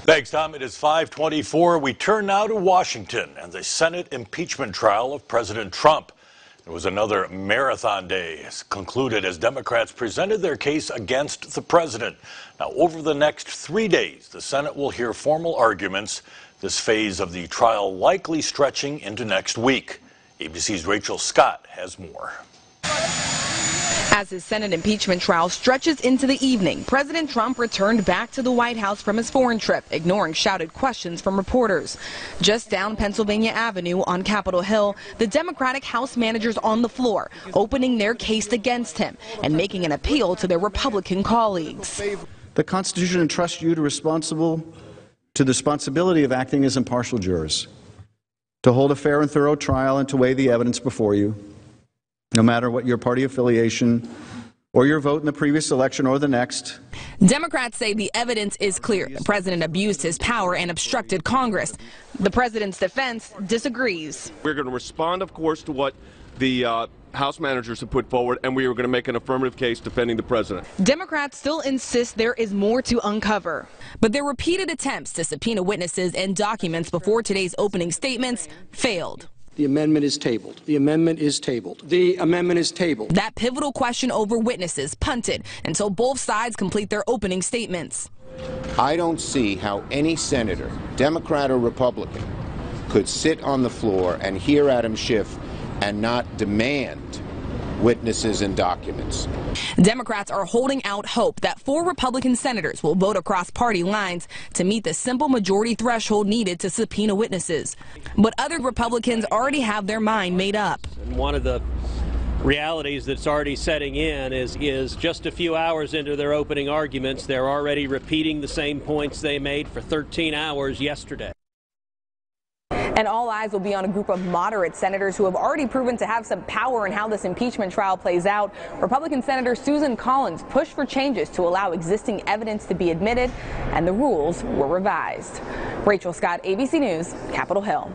Thanks, Tom. It is 5:24. We turn now to Washington and the Senate impeachment trial of President Trump. It was another marathon day, concluded as Democrats presented their case against the president. Now, over the next 3 days, the Senate will hear formal arguments, this phase of the trial likely stretching into next week. ABC's Rachel Scott has more. As his Senate impeachment trial stretches into the evening, President Trump returned back to the White House from his foreign trip, ignoring shouted questions from reporters. Just down Pennsylvania Avenue on Capitol Hill, the Democratic House managers on the floor, opening their case against him and making an appeal to their Republican colleagues. The Constitution entrusts you to the responsibility of acting as impartial jurors, to hold a fair and thorough trial and to weigh the evidence before you, no matter what your party affiliation or your vote in the previous election or the next. Democrats say the evidence is clear. The president abused his power and obstructed Congress. The president's defense disagrees. We're going to respond, of course, to what the House managers have put forward, and we are going to make an affirmative case defending the president. Democrats still insist there is more to uncover, but their repeated attempts to subpoena witnesses and documents before today's opening statements failed. The amendment is tabled. The amendment is tabled. The amendment is tabled. That pivotal question over witnesses punted until both sides complete their opening statements. I don't see how any senator, Democrat or Republican, could sit on the floor and hear Adam Schiff and not demand witnesses and documents. Democrats are holding out hope that 4 Republican senators will vote across party lines to meet the simple majority threshold needed to subpoena witnesses. But other Republicans already have their mind made up. And one of the realities that's already setting in is just a few hours into their opening arguments, they're already repeating the same points they made for 13 hours yesterday. And all eyes will be on a group of moderate senators who have already proven to have some power in how this impeachment trial plays out. Republican Senator Susan Collins pushed for changes to allow existing evidence to be admitted, and the rules were revised. Rachel Scott, ABC News, Capitol Hill.